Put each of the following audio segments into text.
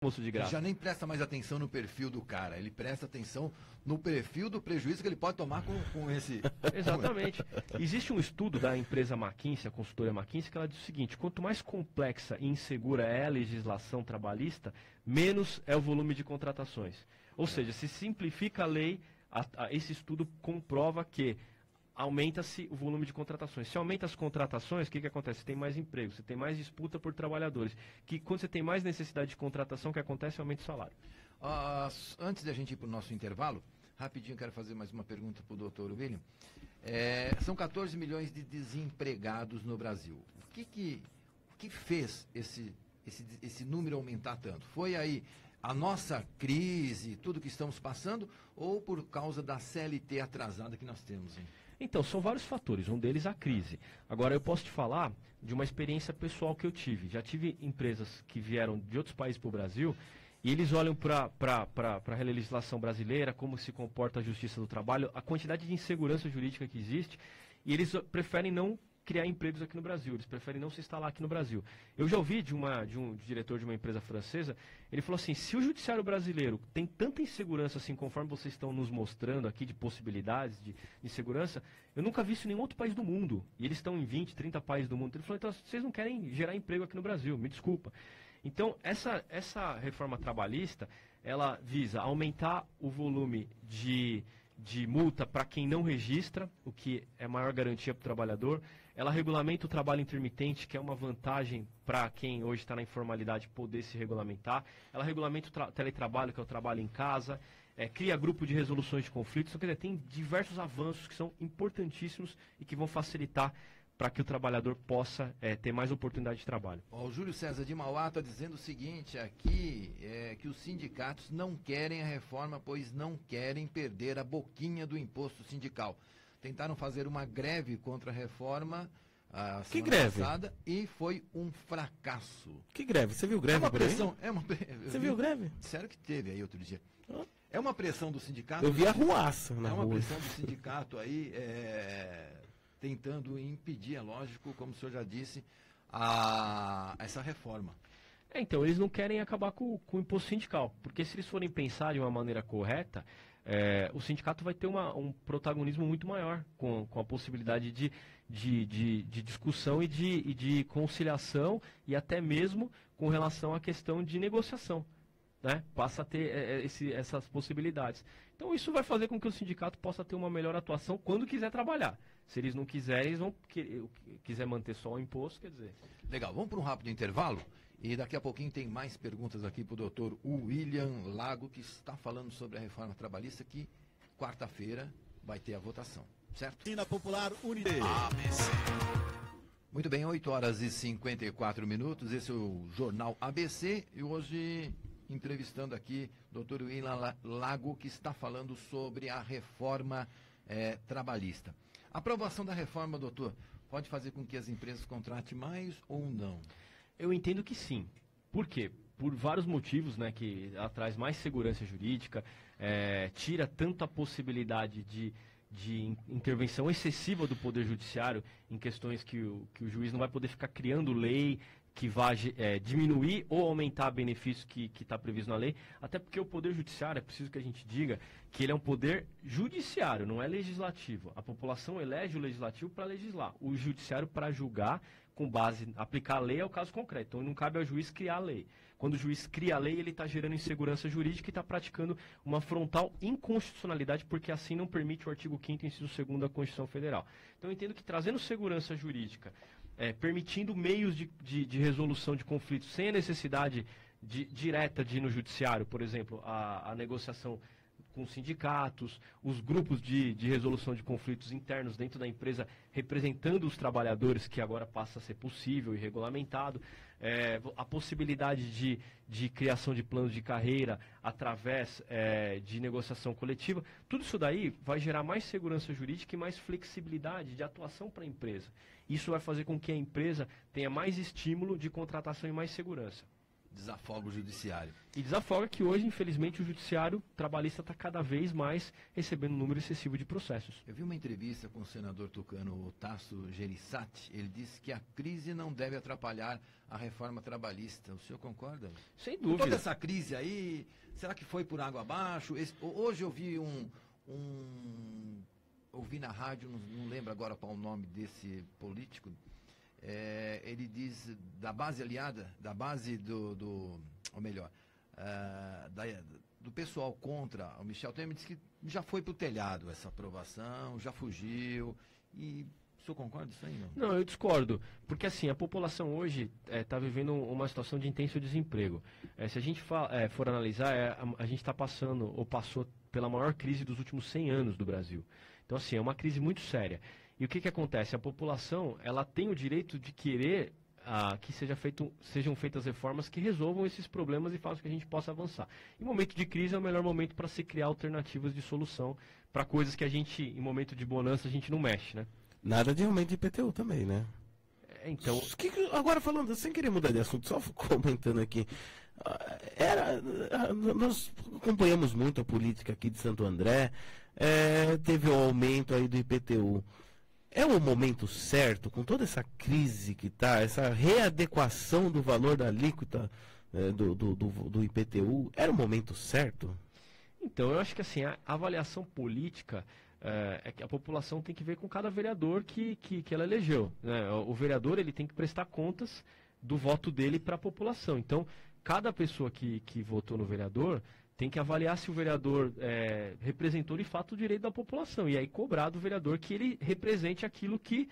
almoço de graça. Já nem presta mais atenção no perfil do cara, ele presta atenção no perfil do prejuízo que ele pode tomar com esse... Exatamente. Existe um estudo da empresa McKinsey, a consultoria McKinsey, que ela diz o seguinte: quanto mais complexa e insegura é a legislação trabalhista, menos é o volume de contratações. Ou seja, se simplifica a lei, esse estudo comprova que aumenta-se o volume de contratações. Se aumenta as contratações, o que acontece? Você tem mais emprego, você tem mais disputa por trabalhadores. Que quando você tem mais necessidade de contratação, o que acontece? Aumenta o salário. Antes da gente ir para o nosso intervalo, rapidinho quero fazer mais uma pergunta para o doutor William. São 14 milhões de desempregados no Brasil. O que fez esse número aumentar tanto? Foi aí a nossa crise, tudo que estamos passando, ou por causa da CLT atrasada que nós temos, hein? Então, são vários fatores, um deles a crise. Agora, eu posso te falar de uma experiência pessoal que eu tive. Já tive empresas que vieram de outros países para o Brasil e eles olham para a legislação brasileira, como se comporta a justiça do trabalho, a quantidade de insegurança jurídica que existe, e eles preferem não criar empregos aqui no Brasil, eles preferem não se instalar aqui no Brasil. Eu já ouvi de um diretor de uma empresa francesa, ele falou assim: se o judiciário brasileiro tem tanta insegurança assim, conforme vocês estão nos mostrando aqui, de possibilidades de insegurança, eu nunca vi isso em nenhum outro país do mundo. E eles estão em 20, 30 países do mundo. Ele falou: então vocês não querem gerar emprego aqui no Brasil, me desculpa. Então, essa reforma trabalhista, ela visa aumentar o volume de multa para quem não registra, o que é maior garantia para o trabalhador. Ela regulamenta o trabalho intermitente, que é uma vantagem para quem hoje está na informalidade poder se regulamentar. Ela regulamenta o teletrabalho, que é o trabalho em casa. Cria grupo de resoluções de conflitos. Então, quer dizer, tem diversos avanços que são importantíssimos e que vão facilitar para que o trabalhador possa ter mais oportunidade de trabalho. O Júlio César de Mauá está dizendo o seguinte aqui, que os sindicatos não querem a reforma, pois não querem perder a boquinha do imposto sindical. Tentaram fazer uma greve contra a reforma a semana passada e foi um fracasso. Que greve? Você viu greve? É uma pressão. Você viu greve? Disseram que teve aí outro dia. É uma pressão do sindicato? Eu vi a ruaça na rua. É uma pressão do sindicato aí, tentando impedir, é lógico, como o senhor já disse, essa reforma. Então, eles não querem acabar com o imposto sindical, porque se eles forem pensar de uma maneira correta, o sindicato vai ter um protagonismo muito maior, com a possibilidade de discussão e de conciliação, e até mesmo com relação à questão de negociação. Né? Passa a ter essas possibilidades. Então isso vai fazer com que o sindicato possa ter uma melhor atuação quando quiser trabalhar. Se eles não quiserem, eles vão quiser manter só o imposto, quer dizer... Legal, vamos para um rápido intervalo e daqui a pouquinho tem mais perguntas aqui para o doutor William Lago, que está falando sobre a reforma trabalhista, que quarta-feira vai ter a votação, certo? Na Popular Unidade. Muito bem, 8 horas e 54 minutos, esse é o Jornal ABC e hoje... entrevistando aqui o Dr. William Lago, que está falando sobre a reforma trabalhista. A aprovação da reforma, doutor, pode fazer com que as empresas contratem mais ou não? Eu entendo que sim. Por quê? Por vários motivos, né, que ela traz mais segurança jurídica, tira tanto a possibilidade de intervenção excessiva do Poder Judiciário em questões que o juiz não vai poder ficar criando lei que vai diminuir ou aumentar benefícios que está previsto na lei, até porque o Poder Judiciário, é preciso que a gente diga que ele é um poder judiciário, não é legislativo. A população elege o legislativo para legislar, o judiciário para julgar com base, aplicar a lei ao caso concreto. Então não cabe ao juiz criar a lei. Quando o juiz cria a lei, ele está gerando insegurança jurídica e está praticando uma frontal inconstitucionalidade, porque assim não permite o artigo 5º, inciso 2º da Constituição Federal. Então eu entendo que trazendo segurança jurídica, permitindo meios de resolução de conflitos sem a necessidade direta de ir no judiciário, por exemplo, a negociação com sindicatos, os grupos de resolução de conflitos internos dentro da empresa representando os trabalhadores, que agora passa a ser possível e regulamentado, a possibilidade de criação de planos de carreira através de negociação coletiva, tudo isso daí vai gerar mais segurança jurídica e mais flexibilidade de atuação para a empresa. Isso vai fazer com que a empresa tenha mais estímulo de contratação e mais segurança. Desafoga o judiciário. E desafoga que hoje, infelizmente, o judiciário trabalhista está cada vez mais recebendo um número excessivo de processos. Eu vi uma entrevista com o senador tucano Tasso Gereissati. Ele disse que a crise não deve atrapalhar a reforma trabalhista. O senhor concorda? Sem Com dúvida. toda essa crise aí, será que foi por água abaixo? Hoje eu vi ouvi na rádio, não lembro agora qual o nome desse político. Ele diz da base aliada, da base do pessoal contra o Michel Temer, diz que já foi para o telhado essa aprovação, já fugiu. E o senhor concorda com isso aí, não? Não, eu discordo, porque assim, a população hoje está vivendo uma situação de intenso desemprego. Se a gente for analisar, a gente está passando, ou passou pela maior crise dos últimos 100 anos do Brasil. Então assim, é uma crise muito séria. E o que acontece? A população, ela tem o direito de querer que sejam feitas reformas que resolvam esses problemas e façam que a gente possa avançar. Em momento de crise é o melhor momento para se criar alternativas de solução para coisas que a gente, em momento de bonança, a gente não mexe, né? Nada de aumento de IPTU também, né? Então... Agora falando, sem querer mudar de assunto, só comentando aqui. Nós acompanhamos muito a política aqui de Santo André, teve o aumento aí do IPTU. É o momento certo, com toda essa crise que está, essa readequação do valor da alíquota do IPTU, era o momento certo? Então, eu acho que assim, a avaliação política é que a população tem que ver com cada vereador que ela elegeu, né? O vereador ele tem que prestar contas do voto dele para a população. Então, cada pessoa que votou no vereador tem que avaliar se o vereador representou de fato o direito da população. E aí cobrar do vereador que ele represente aquilo que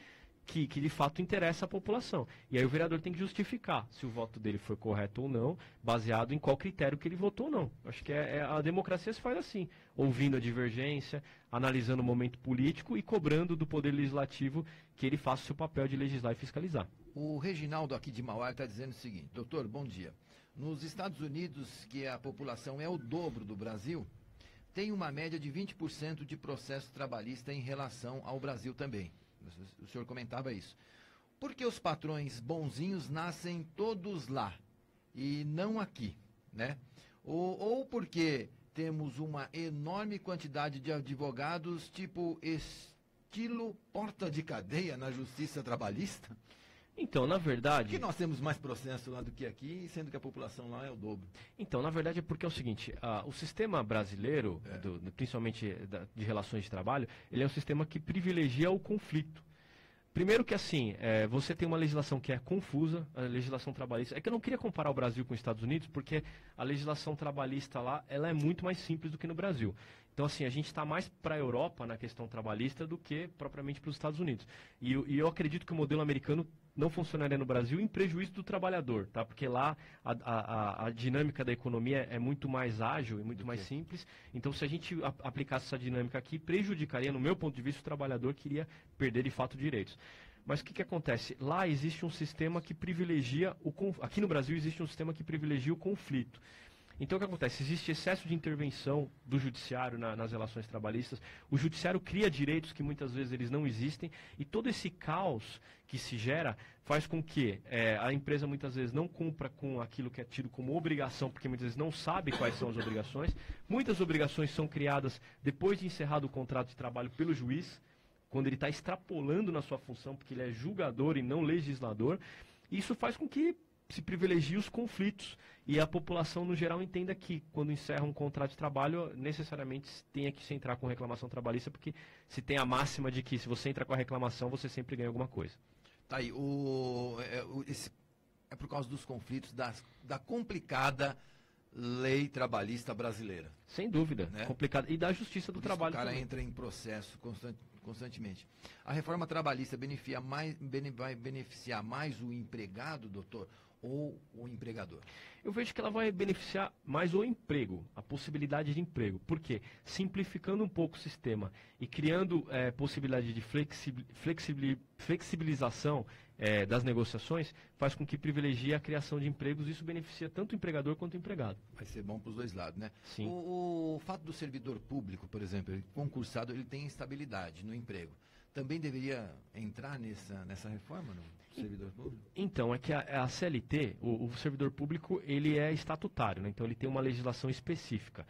de fato interessa à população. E aí o vereador tem que justificar se o voto dele foi correto ou não, baseado em qual critério que ele votou ou não. Acho que a democracia se faz assim, ouvindo a divergência, analisando o momento político e cobrando do Poder Legislativo que ele faça o seu papel de legislar e fiscalizar. O Reginaldo aqui de Mauá está dizendo o seguinte: doutor, bom dia. Nos Estados Unidos, que a população é o dobro do Brasil, tem uma média de 20% de processo trabalhista em relação ao Brasil também. O senhor comentava isso. Por que os patrões bonzinhos nascem todos lá e não aqui, né? Ou porque temos uma enorme quantidade de advogados tipo estilo porta de cadeia na justiça trabalhista? Então, na verdade... Por que nós temos mais processo lá do que aqui, sendo que a população lá é o dobro? Então, na verdade, é porque é o seguinte, o sistema brasileiro, principalmente de relações de trabalho, ele é um sistema que privilegia o conflito. Primeiro que assim, você tem uma legislação que é confusa, a legislação trabalhista. É que eu não queria comparar o Brasil com os Estados Unidos, porque a legislação trabalhista lá, ela é muito mais simples do que no Brasil. Então, assim, a gente está mais para a Europa na questão trabalhista do que propriamente para os Estados Unidos. E eu acredito que o modelo americano não funcionaria no Brasil em prejuízo do trabalhador, tá? Porque lá a dinâmica da economia é muito mais ágil e muito mais simples. Então, se a gente aplicasse essa dinâmica aqui, prejudicaria, no meu ponto de vista, o trabalhador que iria perder de fato direitos. Mas o que acontece? Lá existe um sistema que privilegia aqui no Brasil existe um sistema que privilegia o conflito. Então o que acontece? Existe excesso de intervenção do judiciário nas relações trabalhistas. O judiciário cria direitos que muitas vezes eles não existem. E todo esse caos que se gera faz com que a empresa muitas vezes não cumpra com aquilo que é tido como obrigação, porque muitas vezes não sabe quais são as obrigações. Muitas obrigações são criadas depois de encerrado o contrato de trabalho pelo juiz, quando ele está extrapolando na sua função, porque ele é julgador e não legislador. E isso faz com que se privilegie os conflitos e a população no geral entenda que quando encerra um contrato de trabalho necessariamente tenha que se entrar com reclamação trabalhista, porque se tem a máxima de que se você entra com a reclamação você sempre ganha alguma coisa. Tá aí, é por causa dos conflitos da complicada lei trabalhista brasileira. Sem dúvida, né? Complicado. E da justiça do trabalho também. O cara também. entra em processo constantemente. A reforma trabalhista vai beneficiar mais o empregado, doutor, ou o empregador? Eu vejo que ela vai beneficiar mais o emprego, a possibilidade de emprego. Por quê? Simplificando um pouco o sistema e criando possibilidade de flexibilização das negociações, faz com que privilegie a criação de empregos. Isso beneficia tanto o empregador quanto o empregado. Vai ser bom para os dois lados, né? Sim. O fato do servidor público, por exemplo, ele concursado, ele tem estabilidade. no emprego. Também deveria entrar nessa reforma no servidor público? Então, é que a CLT, o servidor público, ele é estatutário, né? Então ele tem uma legislação específica.